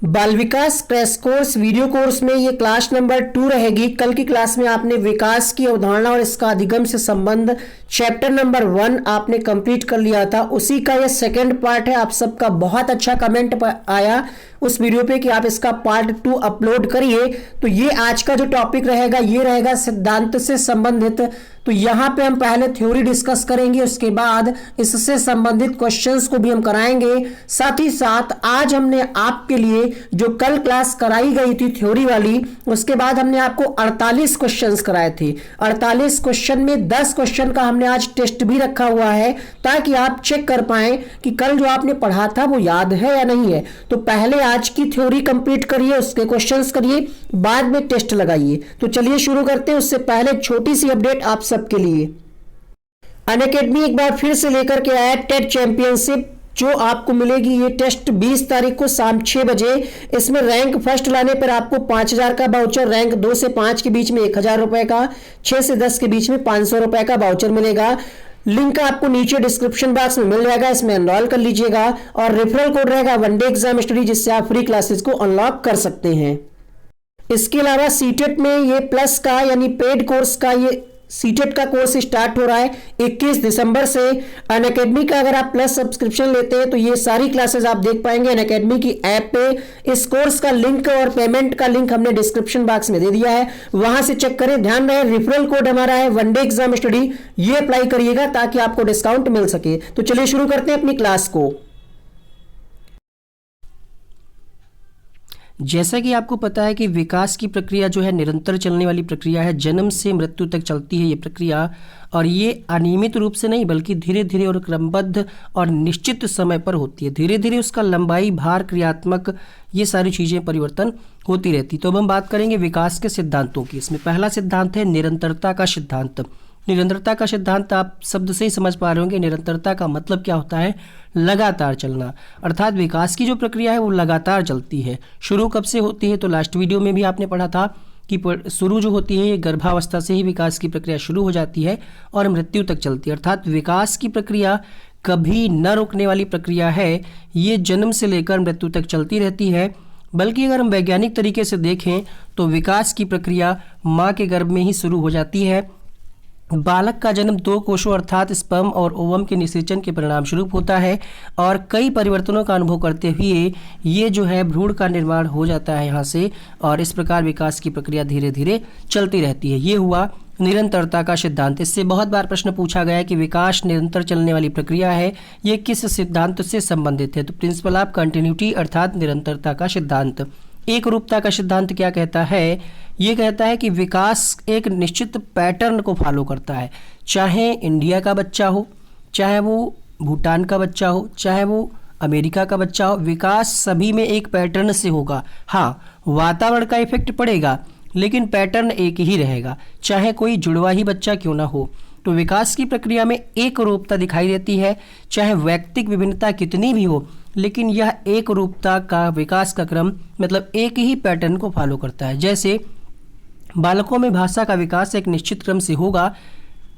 बाल विकास crash course video course में ये क्लास नंबर 2 रहेगी। कल की क्लास में आपने विकास की अवधारणा और इसका अधिगम से संबंध चैप्टर नंबर 1 आपने कंप्लीट कर लिया था। उसी का ये सेकंड पार्ट है। आप सबका बहुत अच्छा कमेंट आया उस वीडियो पे कि आप इसका पार्ट 2 अपलोड करिए। तो ये आज का जो टॉपिक रहेगा ये रहेगा सिद्धांत से संबंधित। तो यहाँ पे हम पहले थ्योरी डिस्कस करेंगे, उसके बाद इससे संबंधित क्वेश्चंस को भी हम कराएंगे। साथ ही साथ आज हमने आपके लिए जो कल क्लास कराई गई थी थ्योरी वाली, उसके बाद हमने आपको 48 क्वेश्चंस कराए थे। 48 क्वेश्चन में 10 क्वेश्चन का हमने आज टेस्ट भी रखा हुआ है ताकि आप चेक कर पाए कि कल जो आपने पढ़ा था वो याद है या नहीं है। तो पहले आज की थ्योरी कंप्लीट करिए, उसके क्वेश्चंस करिए, बाद में टेस्ट लगाइए। तो चलिए शुरू करते हैं। उससे पहले छोटी सी अपडेट आप सबके लिए। अनअकैडमी एक बार फिर से लेकर के आया टेट चैंपियनशिप, जो आपको मिलेगी ये टेस्ट 20 तारीख को शाम 6 बजे। इसमें रैंक फर्स्ट लाने पर आपको 5000 का बाउचर, रैंक 2 से 5 के बीच में 1000 रुपए का, 6 से 10 के बीच में 500 रुपए का बाउचर मिलेगा। लिंक आपको नीचे डिस्क्रिप्शन बॉक्स में मिल जाएगा, इसमें एनरोल कर लीजिएगा। और रेफरल कोड रहेगा वनडे एग्जाम स्टडी, जिससे आप फ्री क्लासेस को अनलॉक कर सकते हैं। इसके अलावा सीटेट में ये प्लस का यानी पेड कोर्स का ये सीटेट का कोर्स स्टार्ट हो रहा है 21 दिसंबर से। अनअकैडमी का अगर आप प्लस सब्सक्रिप्शन लेते हैं तो ये सारी क्लासेस आप देख पाएंगे अनअकैडमी की ऐप पे। इस कोर्स का लिंक और पेमेंट का लिंक हमने डिस्क्रिप्शन बॉक्स में दे दिया है, वहां से चेक करें। ध्यान रहे रेफरल कोड हमारा है वनडे एग्जाम स्टडी, ये अप्लाई करिएगा ताकि आपको डिस्काउंट मिल सके। तो चलिए शुरू करते हैं अपनी क्लास को। जैसा कि आपको पता है कि विकास की प्रक्रिया जो है निरंतर चलने वाली प्रक्रिया है, जन्म से मृत्यु तक चलती है ये प्रक्रिया। और ये अनियमित रूप से नहीं बल्कि धीरे धीरे और क्रमबद्ध और निश्चित समय पर होती है। धीरे धीरे उसका लंबाई, भार, क्रियात्मक, ये सारी चीज़ें परिवर्तन होती रहती। तो अब हम बात करेंगे विकास के सिद्धांतों की। इसमें पहला सिद्धांत है निरंतरता का सिद्धांत। निरंतरता का सिद्धांत आप शब्द से ही समझ पा रहे होंगे। निरंतरता का मतलब क्या होता है? लगातार चलना। अर्थात विकास की जो प्रक्रिया है वो लगातार चलती है। शुरू कब से होती है? तो लास्ट वीडियो में भी आपने पढ़ा था कि शुरू जो होती है ये गर्भावस्था से ही विकास की प्रक्रिया शुरू हो जाती है और मृत्यु तक चलती है। अर्थात विकास की प्रक्रिया कभी न रुकने वाली प्रक्रिया है। ये जन्म से लेकर मृत्यु तक चलती रहती है। बल्कि अगर हम वैज्ञानिक तरीके से देखें तो विकास की प्रक्रिया माँ के गर्भ में ही शुरू हो जाती है। बालक का जन्म 2 कोषों अर्थात स्पर्म और ओवम के निषेचन के परिणाम स्वरूप होता है और कई परिवर्तनों का अनुभव करते हुए ये जो है भ्रूण का निर्माण हो जाता है यहाँ से। और इस प्रकार विकास की प्रक्रिया धीरे धीरे चलती रहती है। ये हुआ निरंतरता का सिद्धांत। इससे बहुत बार प्रश्न पूछा गया है कि विकास निरंतर चलने वाली प्रक्रिया है, ये किस सिद्धांत से संबंधित है? तो प्रिंसिपल ऑफ कंटिन्यूटी अर्थात निरंतरता का सिद्धांत। एक रूपता का सिद्धांत क्या कहता है? ये कहता है कि विकास एक निश्चित पैटर्न को फॉलो करता है। चाहे इंडिया का बच्चा हो, चाहे वो भूटान का बच्चा हो, चाहे वो अमेरिका का बच्चा हो, विकास सभी में एक पैटर्न से होगा। हाँ, वातावरण का इफेक्ट पड़ेगा लेकिन पैटर्न एक ही रहेगा, चाहे कोई जुड़वा ही बच्चा क्यों ना हो। तो विकास की प्रक्रिया में एक रूपता दिखाई देती है, चाहे व्यक्तिक विभिन्नता कितनी भी हो, लेकिन यह एक रूपता का विकास का क्रम मतलब एक ही पैटर्न को फॉलो करता है। जैसे बालकों में भाषा का विकास एक निश्चित क्रम से होगा,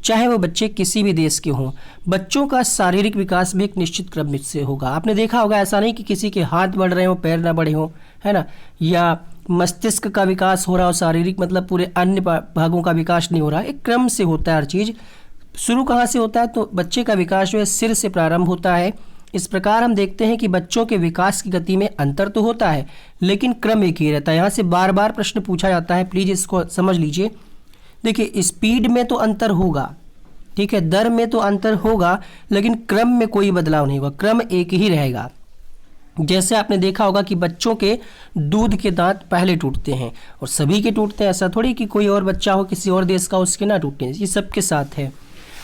चाहे वो बच्चे किसी भी देश के हों। बच्चों का शारीरिक विकास भी एक निश्चित क्रम से होगा। आपने देखा होगा, ऐसा नहीं कि किसी के हाथ बढ़ रहे हो पैर ना बढ़े हो, है ना, या मस्तिष्क का विकास हो रहा हो, शारीरिक मतलब पूरे अन्य भागों का विकास नहीं हो रहा। एक क्रम से होता है हर चीज़। शुरू कहाँ से होता है? तो बच्चे का विकास जो है सिर से प्रारंभ होता है। इस प्रकार हम देखते हैं कि बच्चों के विकास की गति में अंतर तो होता है लेकिन क्रम एक ही रहता है। यहाँ से बार बार प्रश्न पूछा जाता है, प्लीज़ इसको समझ लीजिए। देखिए, स्पीड में तो अंतर होगा, ठीक है, दर में तो अंतर होगा, लेकिन क्रम में कोई बदलाव नहीं होगा, क्रम एक ही रहेगा। जैसे आपने देखा होगा कि बच्चों के दूध के दांत पहले टूटते हैं और सभी के टूटते हैं, ऐसा थोड़ी कि कोई और बच्चा हो किसी और देश का उसके ना टूटते हैं, ये सबके साथ है।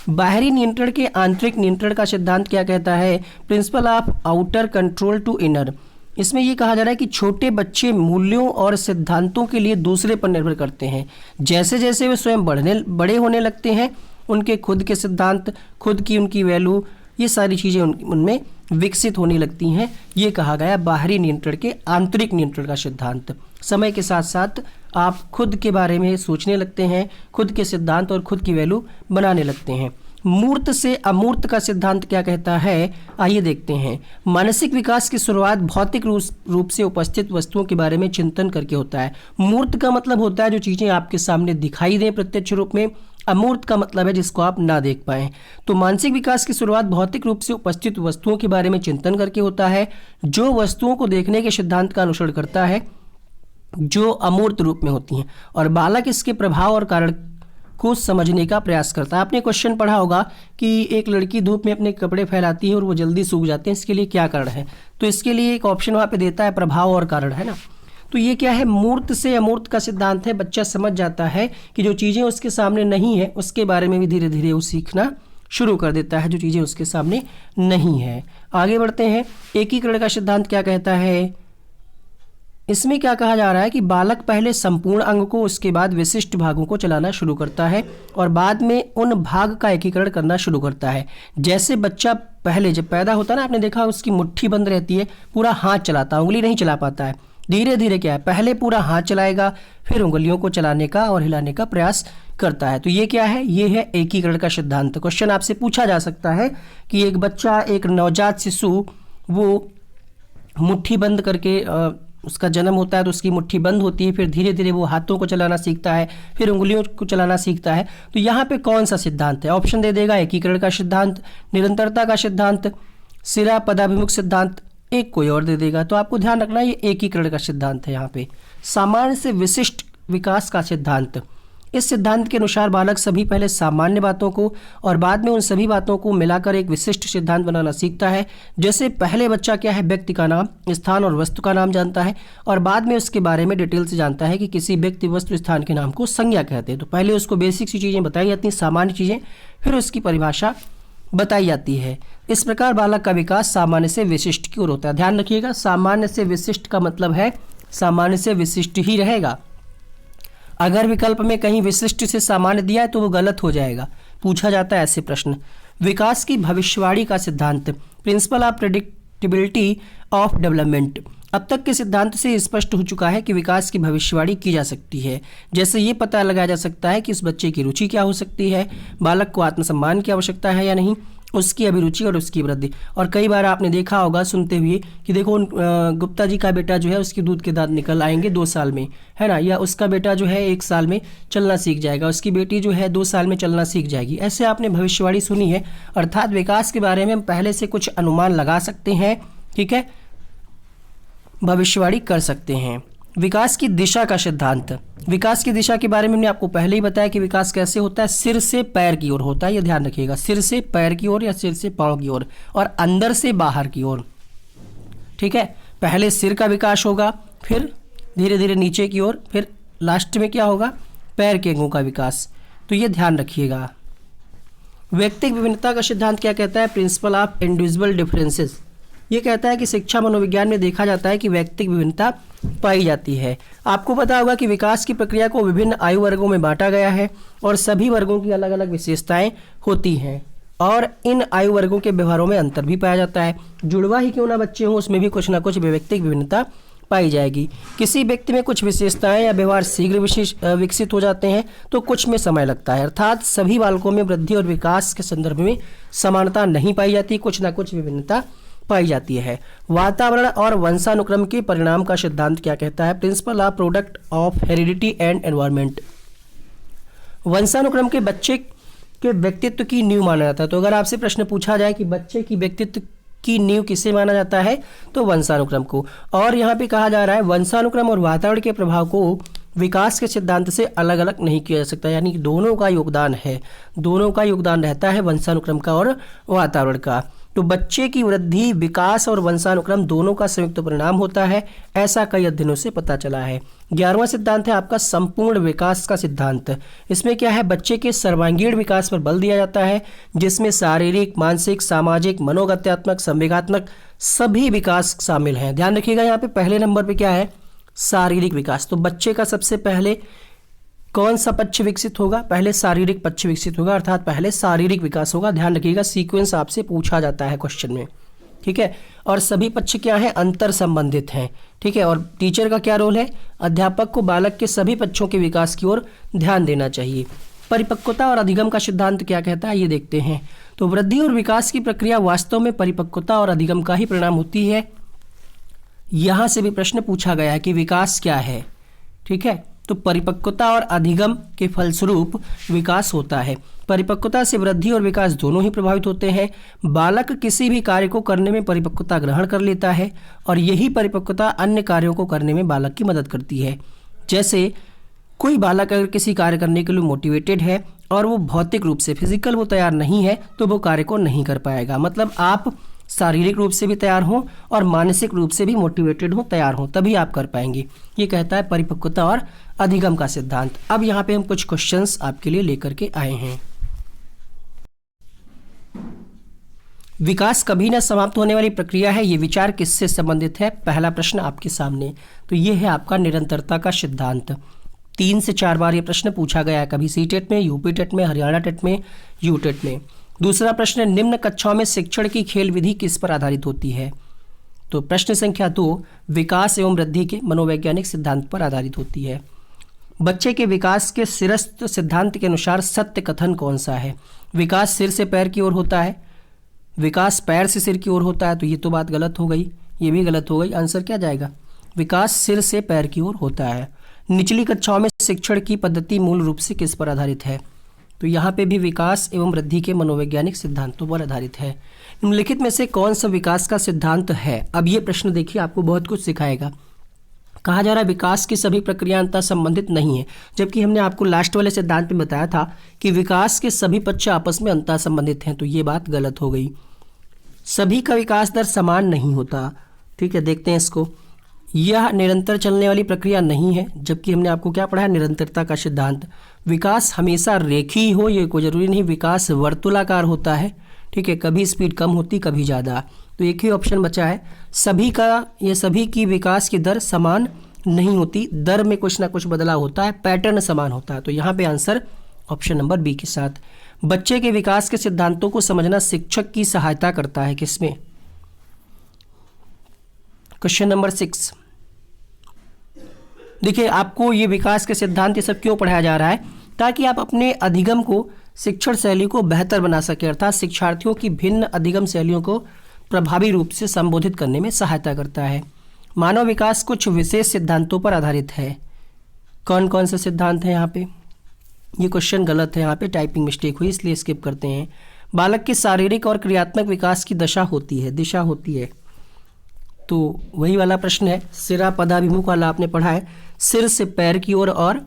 बाहरी नियंत्रण के आंतरिक नियंत्रण का सिद्धांत क्या कहता है? Principle of outer control to inner. इसमें यह कहा जा रहा है कि छोटे बच्चे मूल्यों और सिद्धांतों के लिए दूसरे पर निर्भर करते हैं। जैसे जैसे वे स्वयं बड़े होने लगते हैं, उनके खुद के सिद्धांत, खुद की उनकी वैल्यू, ये सारी चीज़ें उनमें विकसित होने लगती हैं। ये कहा गया बाहरी नियंत्रण के आंतरिक नियंत्रण का सिद्धांत। समय के साथ साथ आप खुद के बारे में सोचने लगते हैं, खुद के सिद्धांत और खुद की वैल्यू बनाने लगते हैं। मूर्त से अमूर्त का सिद्धांत क्या कहता है, आइए देखते हैं। मानसिक विकास की शुरुआत भौतिक रूप से उपस्थित वस्तुओं के बारे में चिंतन करके होता है। मूर्त का मतलब होता है जो चीज़ें आपके सामने दिखाई दें प्रत्यक्ष रूप में, अमूर्त का मतलब है जिसको आप ना देख पाएं। तो मानसिक विकास की शुरुआत भौतिक रूप से उपस्थित वस्तुओं के बारे में चिंतन करके होता है, जो वस्तुओं को देखने के सिद्धांत का अनुसरण करता है जो अमूर्त रूप में होती हैं, और बालक इसके प्रभाव और कारण को समझने का प्रयास करता है। आपने क्वेश्चन पढ़ा होगा कि एक लड़की धूप में अपने कपड़े फैलाती है और वो जल्दी सूख जाते हैं, इसके लिए क्या कारण है? तो इसके लिए एक ऑप्शन वहाँ पे देता है प्रभाव और कारण, है ना। तो ये क्या है, मूर्त से अमूर्त का सिद्धांत है। बच्चा समझ जाता है कि जो चीज़ें उसके सामने नहीं है उसके बारे में भी धीरे धीरे वो सीखना शुरू कर देता है, जो चीज़ें उसके सामने नहीं है। आगे बढ़ते हैं। एकीकरण का सिद्धांत क्या कहता है? इसमें क्या कहा जा रहा है कि बालक पहले संपूर्ण अंग को, उसके बाद विशिष्ट भागों को चलाना शुरू करता है और बाद में उन भाग का एकीकरण करना शुरू करता है। जैसे बच्चा पहले जब पैदा होता है ना, आपने देखा उसकी मुट्ठी बंद रहती है, पूरा हाथ चलाता है, उंगली नहीं चला पाता है। धीरे धीरे क्या है, पहले पूरा हाथ चलाएगा, फिर उंगलियों को चलाने का और हिलाने का प्रयास करता है। तो ये क्या है, ये है एकीकरण का सिद्धांत। क्वेश्चन आपसे पूछा जा सकता है कि एक बच्चा, एक नवजात शिशु, वो मुट्ठी बंद करके उसका जन्म होता है तो उसकी मुट्ठी बंद होती है, फिर धीरे धीरे वो हाथों को चलाना सीखता है, फिर उंगलियों को चलाना सीखता है। तो यहाँ पे कौन सा सिद्धांत है? ऑप्शन दे देगा एकीकरण का सिद्धांत, निरंतरता का सिद्धांत, सिरा पदाभिमुख सिद्धांत, एक कोई और दे देगा। तो आपको ध्यान रखना ये एकीकरण का सिद्धांत है। यहाँ पे सामान्य से विशिष्ट विकास का सिद्धांत। इस सिद्धांत के अनुसार बालक सभी पहले सामान्य बातों को और बाद में उन सभी बातों को मिलाकर एक विशिष्ट सिद्धांत बनाना सीखता है। जैसे पहले बच्चा क्या है, व्यक्ति का नाम, स्थान और वस्तु का नाम जानता है और बाद में उसके बारे में डिटेल से जानता है कि किसी व्यक्ति, वस्तु, स्थान के नाम को संज्ञा कहते हैं। तो पहले उसको बेसिक सी चीज़ें बताई जाती हैं, सामान्य चीज़ें, फिर उसकी परिभाषा बताई जाती है। इस प्रकार बालक का विकास सामान्य से विशिष्ट की ओर होता है। ध्यान रखिएगा, सामान्य से विशिष्ट का मतलब है सामान्य से विशिष्ट ही रहेगा। अगर विकल्प में कहीं विशिष्ट से सामान्य दिया है तो वो गलत हो जाएगा, पूछा जाता है ऐसे प्रश्न। विकास की भविष्यवाणी का सिद्धांत, principle of predictability of development. अब तक के सिद्धांत से स्पष्ट हो चुका है कि विकास की भविष्यवाणी की जा सकती है। जैसे ये पता लगाया जा सकता है कि उस बच्चे की रुचि क्या हो सकती है, बालक को आत्मसम्मान की आवश्यकता है या नहीं, उसकी अभिरुचि और उसकी वृद्धि। और कई बार आपने देखा होगा सुनते हुए कि देखो गुप्ता जी का बेटा जो है उसके दूध के दांत निकल आएंगे 2 साल में, है ना, या उसका बेटा जो है 1 साल में चलना सीख जाएगा, उसकी बेटी जो है 2 साल में चलना सीख जाएगी। ऐसे आपने भविष्यवाणी सुनी है। अर्थात विकास के बारे में हम पहले से कुछ अनुमान लगा सकते हैं, ठीक है, भविष्यवाणी कर सकते हैं। विकास की दिशा का सिद्धांत। विकास की दिशा के बारे में हमने आपको पहले ही बताया कि विकास कैसे होता है, सिर से पैर की ओर होता है, ये ध्यान रखिएगा, सिर से पैर की ओर या सिर से पांव की ओर, और अंदर से बाहर की ओर, ठीक है। पहले सिर का विकास होगा, फिर धीरे धीरे नीचे की ओर, फिर लास्ट में क्या होगा, पैर के अंगों का विकास। तो ये ध्यान रखिएगा। व्यक्तिगत विभिन्नता का सिद्धांत क्या कहता है, प्रिंसिपल ऑफ इंडिविजुअल डिफरेंसेस। ये कहता है कि शिक्षा मनोविज्ञान में देखा जाता है कि व्यक्तिगत विभिन्नता पाई जाती है। आपको पता होगा कि विकास की प्रक्रिया को विभिन्न आयु वर्गों में बांटा गया है और सभी वर्गों की अलग अलग विशेषताएं होती हैं और इन आयु वर्गों के व्यवहारों में अंतर भी पाया जाता है। जुड़वा ही क्यों ना बच्चे हों, उसमें भी कुछ ना कुछ व्यक्तिगत विभिन्नता पाई जाएगी। किसी व्यक्ति में कुछ विशेषताएं या व्यवहार शीघ्र विकसित हो जाते हैं तो कुछ में समय लगता है। अर्थात सभी बालकों में वृद्धि और विकास के संदर्भ में समानता नहीं पाई जाती, कुछ ना कुछ विभिन्नता पाई जाती है। वातावरण और वंशानुक्रम के परिणाम का सिद्धांत क्या कहता है, principle of product of heredity and environment. वंशानुक्रम के बच्चे के व्यक्तित्व की नींव माना जाता है। तो अगर आपसे प्रश्न पूछा जाए कि बच्चे की व्यक्तित्व की नींव किसे माना जाता है, तो वंशानुक्रम को। और यहाँ पे कहा जा रहा है वंशानुक्रम और वातावरण के प्रभाव को विकास के सिद्धांत से अलग अलग नहीं किया जा सकता, यानी कि दोनों का योगदान है, दोनों का योगदान रहता है, वंशानुक्रम का और वातावरण का। तो बच्चे की वृद्धि, विकास और वंशानुक्रम दोनों का संयुक्त परिणाम होता है, ऐसा कई अध्ययनों से पता चला है। 11वां सिद्धांत है आपका संपूर्ण विकास का सिद्धांत। इसमें क्या है, बच्चे के सर्वांगीण विकास पर बल दिया जाता है, जिसमें शारीरिक, मानसिक, सामाजिक, मनोगत्यात्मक, संवेगात्मक सभी विकास शामिल हैं। ध्यान रखिएगा, यहाँ पे पहले नंबर पे क्या है, शारीरिक विकास। तो बच्चे का सबसे पहले कौन सा पक्ष विकसित होगा, पहले शारीरिक पक्ष विकसित होगा, अर्थात पहले शारीरिक विकास होगा। ध्यान रखिएगा, सीक्वेंस आपसे पूछा जाता है क्वेश्चन में, ठीक है। और सभी पक्ष क्या है, अंतर संबंधित हैं, ठीक है। और टीचर का क्या रोल है, अध्यापक को बालक के सभी पक्षों के विकास की ओर ध्यान देना चाहिए। परिपक्वता और अधिगम का सिद्धांत क्या कहता है, ये देखते हैं। तो वृद्धि और विकास की प्रक्रिया वास्तव में परिपक्वता और अधिगम का ही परिणाम होती है। यहां से भी प्रश्न पूछा गया है कि विकास क्या है, ठीक है। तो परिपक्वता और अधिगम के फलस्वरूप विकास होता है। परिपक्वता से वृद्धि और विकास दोनों ही प्रभावित होते हैं। बालक किसी भी कार्य को करने में परिपक्वता ग्रहण कर लेता है और यही परिपक्वता अन्य कार्यों को करने में बालक की मदद करती है। जैसे कोई बालक अगर किसी कार्य करने के लिए मोटिवेटेड है और वो भौतिक रूप से फिजिकल वो तैयार नहीं है तो वो कार्य को नहीं कर पाएगा। मतलब आप शारीरिक रूप से भी तैयार हो और मानसिक रूप से भी मोटिवेटेड हो, तैयार हो, तभी आप कर पाएंगे। ये कहता है परिपक्वता और अधिगम का सिद्धांत। अब यहाँ पे हम कुछ क्वेश्चंस आपके लिए लेकर के आए हैं। विकास कभी न समाप्त होने वाली प्रक्रिया है, ये विचार किससे संबंधित है? पहला प्रश्न आपके सामने, तो ये है आपका निरंतरता का सिद्धांत। 3 से 4 बार ये प्रश्न पूछा गया है, कभी सीटेट में, यूपी टेट में, हरियाणा टेट में, यू टेट में। दूसरा प्रश्न, निम्न कक्षाओं में शिक्षण की खेल विधि किस पर आधारित होती है? तो प्रश्न संख्या 2, विकास एवं वृद्धि के मनोवैज्ञानिक सिद्धांत पर आधारित होती है। बच्चे के विकास के सिरस्थ सिद्धांत के अनुसार सत्य कथन कौन सा है? विकास सिर से पैर की ओर होता है, विकास पैर से सिर की ओर होता है, तो ये तो बात गलत हो गई, ये भी गलत हो गई। आंसर क्या जाएगा? विकास सिर से पैर की ओर होता है। निचली कक्षाओं में शिक्षण की पद्धति मूल रूप से किस पर आधारित है? तो यहाँ पे भी विकास एवं वृद्धि के मनोवैज्ञानिक सिद्धांतों पर आधारित है। निम्नलिखित में से कौन सा विकास का सिद्धांत है? अब ये प्रश्न देखिए, आपको बहुत कुछ सिखाएगा। कहा जा रहा है विकास की सभी प्रक्रियाएं अंतः संबंधित नहीं है, जबकि हमने आपको लास्ट वाले सिद्धांत में बताया था कि विकास के सभी पक्ष आपस में अंतः संबंधित हैं, तो ये बात गलत हो गई। सभी का विकास दर समान नहीं होता, ठीक है। देखते हैं इसको, यह निरंतर चलने वाली प्रक्रिया नहीं है, जबकि हमने आपको क्या पढ़ा है? निरंतरता का सिद्धांत। विकास हमेशा रेखीय हो ये कोई जरूरी नहीं, विकास वर्तुलाकार होता है, ठीक है। कभी स्पीड कम होती, कभी ज़्यादा। तो एक ही ऑप्शन बचा है, सभी का, ये सभी की विकास की दर समान नहीं होती, दर में कुछ ना कुछ बदलाव होता है, पैटर्न समान होता है। तो यहाँ पे आंसर ऑप्शन नंबर बी के साथ। बच्चे के विकास के सिद्धांतों को समझना शिक्षक की सहायता करता है किसमें? Question number 6। देखिए, आपको ये विकास के सिद्धांत ये सब क्यों पढ़ाया जा रहा है? ताकि आप अपने अधिगम को, शिक्षण शैली को बेहतर बना सके, अर्थात शिक्षार्थियों की भिन्न अधिगम शैलियों को प्रभावी रूप से संबोधित करने में सहायता करता है। मानव विकास कुछ विशेष सिद्धांतों पर आधारित है। कौन कौन से सिद्धांत हैं यहाँ पे? ये क्वेश्चन गलत है, यहाँ पे टाइपिंग मिस्टेक हुई, इसलिए स्किप करते हैं। बालक के शारीरिक और क्रियात्मक विकास की दिशा होती है, तो वही वाला प्रश्न है, सिरा पदाभिमुख वाला आपने पढ़ा है। सिर से पैर की ओर और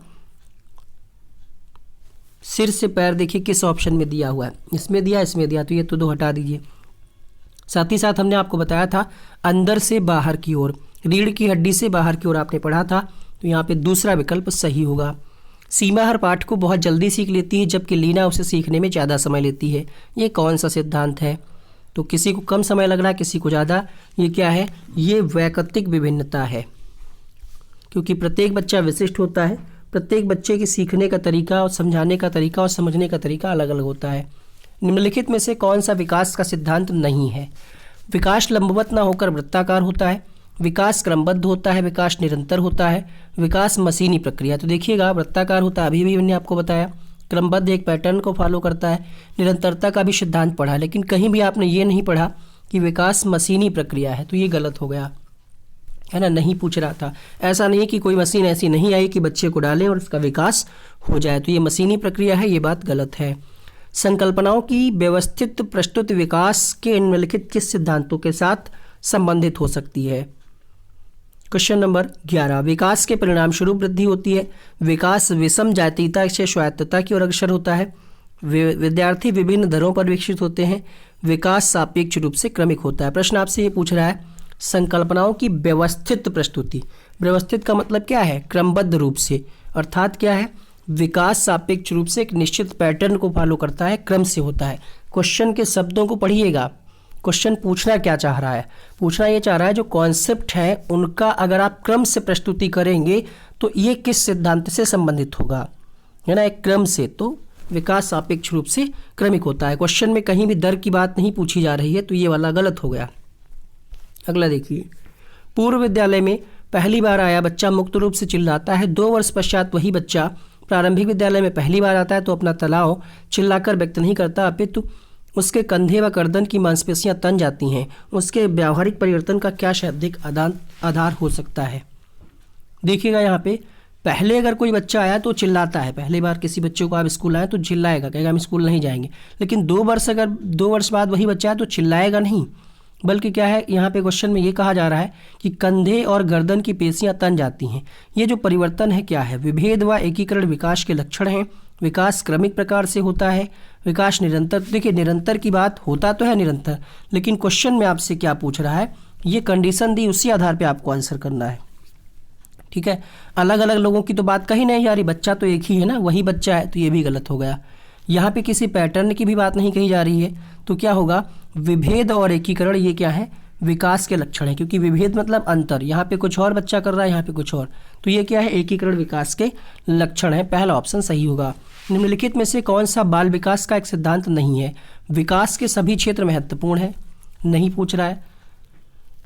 सिर से पैर, देखिए किस ऑप्शन में दिया हुआ है, इसमें दिया, इसमें दिया, तो ये तो 2 हटा दीजिए। साथ ही साथ हमने आपको बताया था अंदर से बाहर की ओर, रीढ़ की हड्डी से बाहर की ओर आपने पढ़ा था, तो यहाँ पे दूसरा विकल्प सही होगा। सीमा हर पाठ को बहुत जल्दी सीख लेती है, जबकि लीना उसे सीखने में ज़्यादा समय लेती है। ये कौन सा सिद्धांत है? तो किसी को कम समय लग रहा है, किसी को ज़्यादा। ये क्या है? ये वैकल्पिक विभिन्नता है, क्योंकि प्रत्येक बच्चा विशिष्ट होता है, प्रत्येक बच्चे की सीखने का तरीका और समझाने का तरीका और समझने का तरीका अलग अलग होता है। निम्नलिखित में से कौन सा विकास का सिद्धांत नहीं है? विकास लंबवत ना होकर वृत्ताकार होता है, विकास क्रमबद्ध होता है, विकास निरंतर होता है, विकास मशीनी प्रक्रिया। तो देखिएगा, वृत्ताकार होता है, अभी भी मैंने आपको बताया, क्रमबद्ध एक पैटर्न को फॉलो करता है, निरंतरता का भी सिद्धांत पढ़ा, लेकिन कहीं भी आपने ये नहीं पढ़ा कि विकास मशीनी प्रक्रिया है, तो ये गलत हो गया, है ना, नहीं पूछ रहा था। ऐसा नहीं कि कोई मशीन ऐसी नहीं आई कि बच्चे को डालें और उसका विकास हो जाए, तो ये मशीनी प्रक्रिया है, ये बात गलत है। संकल्पनाओं की व्यवस्थित प्रस्तुति विकास के निम्नलिखित किस सिद्धांतों के साथ संबंधित हो सकती है? क्वेश्चन नंबर 11, विकास के परिणाम स्वरूप वृद्धि होती है, विकास विषम जातीयता से स्वायत्तता की ओर अग्रसर होता है, विद्यार्थी विभिन्न दरों पर विकसित होते हैं, विकास सापेक्ष रूप से क्रमिक होता है। प्रश्न आपसे ये पूछ रहा है संकल्पनाओं की व्यवस्थित प्रस्तुति। व्यवस्थित का मतलब क्या है? क्रमबद्ध रूप से, अर्थात क्या है? विकास सापेक्ष रूप से एक निश्चित पैटर्न को फॉलो करता है, क्रम से होता है। क्वेश्चन के शब्दों को पढ़िएगा, क्वेश्चन पूछना क्या चाह रहा है? पूछना ये चाह रहा है जो कॉन्सेप्ट है उनका अगर आप क्रम से प्रस्तुति करेंगे तो ये किस सिद्धांत से संबंधित होगा, है ना, एक क्रम से। तो विकास सापेक्ष रूप से क्रमिक होता है। क्वेश्चन में कहीं भी दर की बात नहीं पूछी जा रही है, तो ये वाला गलत हो गया। अगला देखिए, पूर्व विद्यालय में पहली बार आया बच्चा मुक्त रूप से चिल्लाता है, 2 वर्ष पश्चात वही बच्चा प्रारंभिक विद्यालय में पहली बार आता है तो अपना तनाव चिल्लाकर व्यक्त नहीं करता, अपितु उसके कंधे व गर्दन की मांसपेशियां तन जाती हैं। उसके व्यावहारिक परिवर्तन का क्या शाब्दिक आधार हो सकता है? देखिएगा यहाँ पे, पहले अगर कोई बच्चा आया तो चिल्लाता है, पहली बार किसी बच्चे को आप स्कूल आए तो चिल्लाएगा, कहेगा हम स्कूल नहीं जाएंगे। लेकिन 2 वर्ष बाद वही बच्चा है तो चिल्लाएगा नहीं, बल्कि क्या है, यहाँ पे क्वेश्चन में ये कहा जा रहा है कि कंधे और गर्दन की पेशियां तन जाती हैं। ये जो परिवर्तन है क्या है? विभेद व एकीकरण विकास के लक्षण हैं। विकास क्रमिक प्रकार से होता है। विकास निरंतर, देखिए निरंतर की बात होता तो है निरंतर, लेकिन क्वेश्चन में आपसे क्या पूछ रहा है, ये कंडीशन दी, उसी आधार पर आपको आंसर करना है। ठीक है, अलग अलग लोगों की तो बात कही नहीं जा रही, बच्चा तो एक ही है ना, वही बच्चा है, तो ये भी गलत हो गया। यहाँ पे किसी पैटर्न की भी बात नहीं कही जा रही है, तो क्या होगा, विभेद और एकीकरण ये क्या है, विकास के लक्षण है, क्योंकि विभेद मतलब अंतर, यहाँ पे कुछ और बच्चा कर रहा है, यहाँ पे कुछ और, तो ये क्या है, एकीकरण विकास के लक्षण है। पहला ऑप्शन सही होगा। निम्नलिखित में से कौन सा बाल विकास का एक सिद्धांत नहीं है? विकास के सभी क्षेत्र महत्वपूर्ण है, नहीं पूछ रहा है,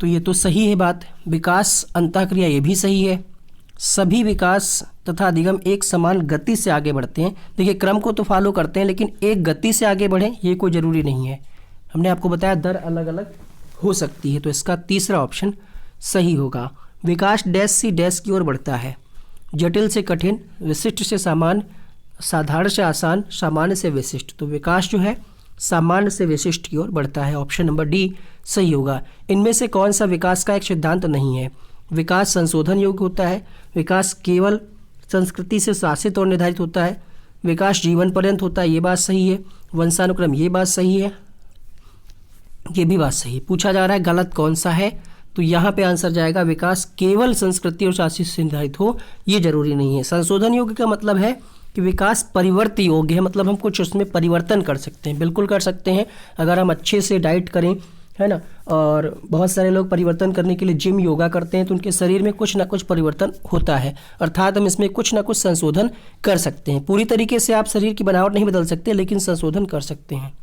तो ये तो सही है बात। विकास अंतःक्रिया, ये भी सही है। सभी विकास तथा अधिगम एक समान गति से आगे बढ़ते हैं। देखिए क्रम को तो फॉलो करते हैं, लेकिन एक गति से आगे बढ़ें ये कोई ज़रूरी नहीं है। हमने आपको बताया दर अलग अलग हो सकती है, तो इसका तीसरा ऑप्शन सही होगा। विकास डैश से डैश की ओर बढ़ता है। जटिल से कठिन, विशिष्ट से सामान्य, साधारण से आसान, सामान्य से विशिष्ट, तो विकास जो है सामान्य से विशिष्ट की ओर बढ़ता है। ऑप्शन नंबर डी सही होगा। इनमें से कौन सा विकास का एक सिद्धांत नहीं है? विकास संशोधन योग्य होता है। विकास केवल संस्कृति से शासित और निर्धारित होता है। विकास जीवन पर्यंत होता है, ये बात सही है। वंशानुक्रम, ये बात सही है, ये भी बात सही। पूछा जा रहा है गलत कौन सा है, तो यहाँ पे आंसर जाएगा विकास केवल संस्कृति और शासित से निर्धारित हो, ये जरूरी नहीं है। संशोधन योग्य का मतलब है कि विकास परिवर्तन योग्य है, मतलब हम कुछ उसमें परिवर्तन कर सकते हैं, बिल्कुल कर सकते हैं अगर हम अच्छे से डाइट करें, है ना। और बहुत सारे लोग परिवर्तन करने के लिए जिम योगा करते हैं, तो उनके शरीर में कुछ ना कुछ परिवर्तन होता है, अर्थात हम इसमें कुछ ना कुछ संशोधन कर सकते हैं। पूरी तरीके से आप शरीर की बनावट नहीं बदल सकते, लेकिन संशोधन कर सकते हैं।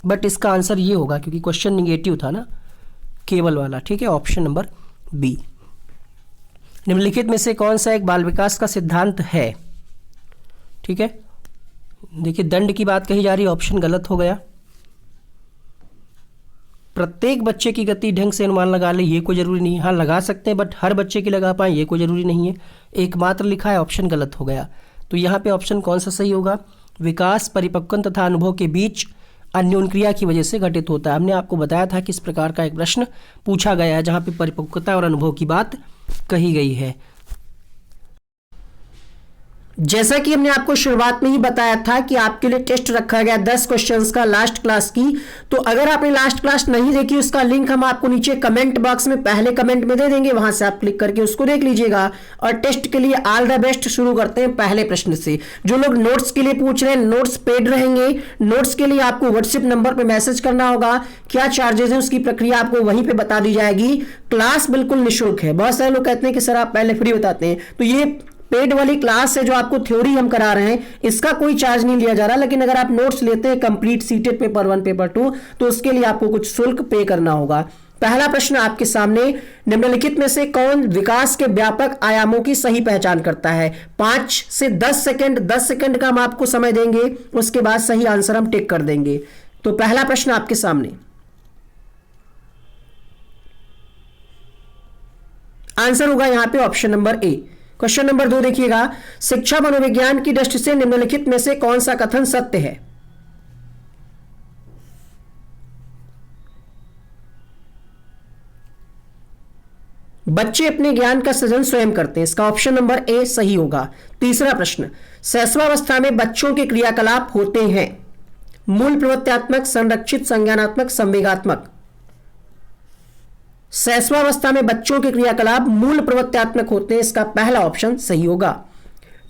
बट इसका आंसर ये होगा, क्योंकि क्वेश्चन निगेटिव था ना, केवल वाला। ठीक है, ऑप्शन नंबर बी। निम्नलिखित में से कौन सा एक बाल विकास का सिद्धांत है? ठीक है, देखिए दंड की बात कही जा रही है, ऑप्शन गलत हो गया। प्रत्येक बच्चे की गति ढंग से अनुमान लगा ले, ये कोई जरूरी नहीं है। हाँ लगा सकते हैं, बट हर बच्चे की लगा पाए ये कोई जरूरी नहीं है। एकमात्र लिखा है, ऑप्शन गलत हो गया। तो यहाँ पे ऑप्शन कौन सा सही होगा? विकास परिपक्वन तथा अनुभव के बीच अन्योन क्रिया की वजह से घटित होता है। हमने आपको बताया था कि इस प्रकार का एक प्रश्न पूछा गया है जहाँ पे परिपक्वता और अनुभव की बात कही गई है। जैसा कि हमने आपको शुरुआत में ही बताया था कि आपके लिए टेस्ट रखा गया 10 क्वेश्चंस का लास्ट क्लास की, तो अगर आपने लास्ट क्लास नहीं देखी उसका लिंक हम आपको नीचे कमेंट बॉक्स में पहले कमेंट में दे देंगे, वहां से आप क्लिक करके उसको देख लीजिएगा। और टेस्ट के लिए ऑल द बेस्ट। शुरू करते हैं पहले प्रश्न से। जो लोग नोट्स के लिए पूछ रहे हैं, नोट्स पेड रहेंगे। नोट्स के लिए आपको व्हाट्सएप नंबर पर मैसेज करना होगा। क्या चार्जेस है उसकी प्रक्रिया आपको वहीं पर बता दी जाएगी। क्लास बिल्कुल निःशुल्क है। बहुत सारे लोग कहते हैं कि सर आप पहले फ्री बताते हैं, तो ये पेड वाली क्लास है जो आपको थ्योरी हम करा रहे हैं, इसका कोई चार्ज नहीं लिया जा रहा। लेकिन अगर आप नोट्स लेते हैं कंप्लीट सीटेड पेपर 1 पेपर 2, तो उसके लिए आपको कुछ शुल्क पे करना होगा। पहला प्रश्न आपके सामने, निम्नलिखित में से कौन विकास के व्यापक आयामों की सही पहचान करता है? 5 से 10 सेकंड, 10 सेकंड का हम आपको समय देंगे, उसके बाद सही आंसर हम टिक कर देंगे। तो पहला प्रश्न आपके सामने, आंसर होगा यहां पे option number A. Question number 2 देखिएगा, शिक्षा मनोविज्ञान की दृष्टि से निम्नलिखित में से कौन सा कथन सत्य है? बच्चे अपने ज्ञान का सृजन स्वयं करते हैं, इसका ऑप्शन नंबर ए सही होगा। तीसरा प्रश्न, शैशवावस्था में बच्चों के क्रियाकलाप होते हैं मूल प्रवृत्त्यात्मक, संरक्षित, संज्ञानात्मक, संवेगात्मक। शैशवावस्था में बच्चों के क्रियाकलाप मूल प्रवृत्त्यात्मक होते हैं, इसका पहला ऑप्शन सही होगा।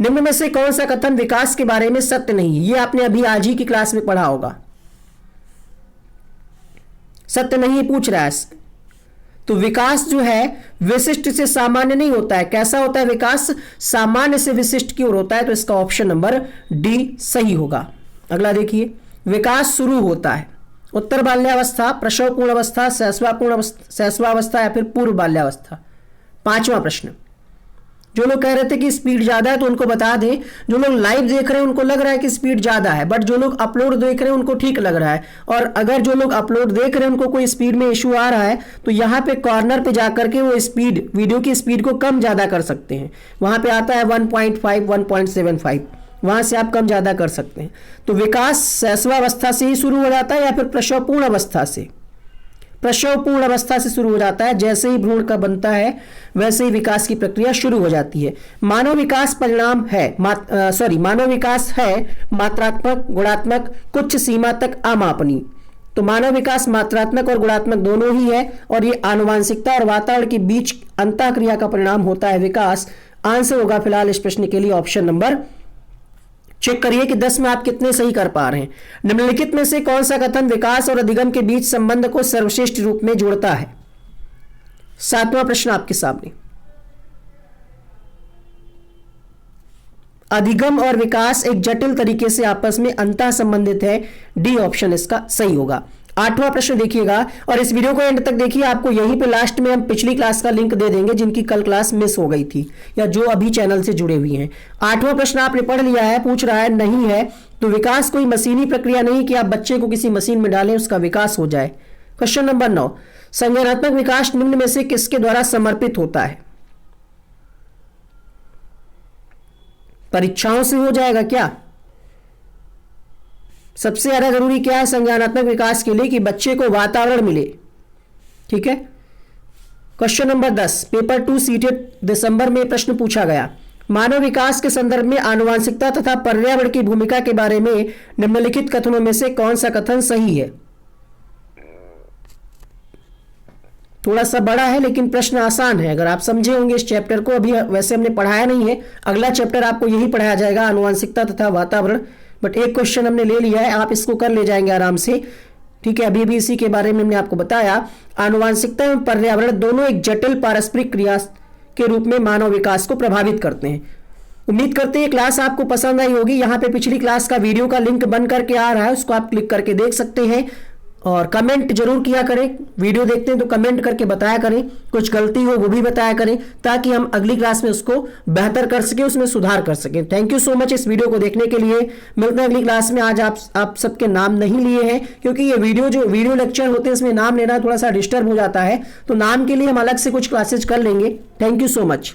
निम्न में से कौन सा कथन विकास के बारे में सत्य नहीं है? यह आपने अभी आज ही की क्लास में पढ़ा होगा। सत्य नहीं पूछ रहा है। तो विकास जो है विशिष्ट से सामान्य नहीं होता है। कैसा होता है विकास? सामान्य से विशिष्ट की ओर होता है, तो इसका ऑप्शन नंबर डी सही होगा। अगला देखिए, विकास शुरू होता है उत्तर बाल्यावस्था, प्रसव पूर्ण अवस्था, शैशवावस्था या फिर पूर्व बाल्यावस्था। 5वां प्रश्न, जो लोग कह रहे थे कि स्पीड ज़्यादा है तो उनको बता दें, जो लोग लाइव देख रहे हैं उनको लग रहा है कि स्पीड ज़्यादा है, बट जो लोग अपलोड देख रहे हैं उनको ठीक लग रहा है। और अगर जो लोग अपलोड देख रहे हैं उनको कोई स्पीड में इशू आ रहा है तो यहाँ पे कॉर्नर पे जाकर के वो स्पीड, वीडियो की स्पीड को कम ज़्यादा कर सकते हैं। वहाँ पे आता है 1.5, 1.75, वहाँ से आप कम ज़्यादा कर सकते हैं। तो विकास शैशवावस्था से ही शुरू हो जाता है या फिर प्रसवपूर्ण अवस्था से? प्रसवपूर्ण अवस्था से शुरू हो जाता है। जैसे ही भ्रूण का बनता है वैसे ही विकास की प्रक्रिया शुरू हो जाती है। मानव विकास परिणाम है मानव विकास है मात्रात्मक, गुणात्मक, कुछ सीमा तक अमापनीय। तो मानव विकास मात्रात्मक और गुणात्मक दोनों ही है और ये आनुवांशिकता और वातावरण के बीच अंतःक्रिया का परिणाम होता है विकास। आंसर होगा फिलहाल इस प्रश्न के लिए ऑप्शन नंबर। चेक करिए कि 10 में आप कितने सही कर पा रहे हैं। निम्नलिखित में से कौन सा कथन विकास और अधिगम के बीच संबंध को सर्वश्रेष्ठ रूप में जोड़ता है? 7वां प्रश्न आपके सामने। अधिगम और विकास एक जटिल तरीके से आपस में अंतः संबंधित है। डी ऑप्शन इसका सही होगा। 8वां प्रश्न देखिएगा और इस वीडियो को एंड तक देखिए। आपको यहीं पे लास्ट में हम पिछली क्लास का लिंक दे देंगे जिनकी कल क्लास मिस हो गई थी या जो अभी चैनल से जुड़े हुए हैं। 8वां प्रश्न आपने पढ़ लिया है, पूछ रहा है नहीं है तो विकास कोई मशीनी प्रक्रिया नहीं कि आप बच्चे को किसी मशीन में डालें उसका विकास हो जाए। क्वेश्चन नंबर 9, संज्ञानात्मक विकास निम्न में से किसके द्वारा समर्पित होता है? परीक्षाओं से हो जाएगा क्या? सबसे ज्यादा जरूरी क्या है संज्ञानात्मक विकास के लिए? कि बच्चे को वातावरण मिले। ठीक है। क्वेश्चन नंबर 10, पेपर 2 सीटेड दिसंबर में प्रश्न पूछा गया। मानव विकास के संदर्भ में आनुवांशिकता तथा पर्यावरण की भूमिका के बारे में निम्नलिखित कथनों में से कौन सा कथन सही है? थोड़ा सा बड़ा है लेकिन प्रश्न आसान है। अगर आप समझे होंगे इस चैप्टर को, अभी वैसे हमने पढ़ाया नहीं है, अगला चैप्टर आपको यही पढ़ाया जाएगा, आनुवांशिकता तथा वातावरण। बट एक क्वेश्चन हमने ले लिया है, आप इसको कर ले जाएंगे आराम से। ठीक है, अभी भी इसी के बारे में हमने आपको बताया। आनुवांशिकता एवं पर्यावरण दोनों एक जटिल पारस्परिक क्रिया के रूप में मानव विकास को प्रभावित करते हैं। उम्मीद करते हैं क्लास आपको पसंद आई होगी। यहाँ पे पिछली क्लास का वीडियो का लिंक बन करके आ रहा है, उसको आप क्लिक करके देख सकते हैं। और कमेंट जरूर किया करें, वीडियो देखते हैं तो कमेंट करके बताया करें, कुछ गलती हो वो भी बताया करें ताकि हम अगली क्लास में उसको बेहतर कर सकें, उसमें सुधार कर सकें। थैंक यू सो मच इस वीडियो को देखने के लिए। मिलते हैं अगली क्लास में। आज आप सबके नाम नहीं लिए हैं क्योंकि ये वीडियो लेक्चर होते हैं इसमें नाम लेना थोड़ा सा डिस्टर्ब हो जाता है, तो नाम के लिए हम अलग से कुछ क्लासेज कर लेंगे। Thank you so much.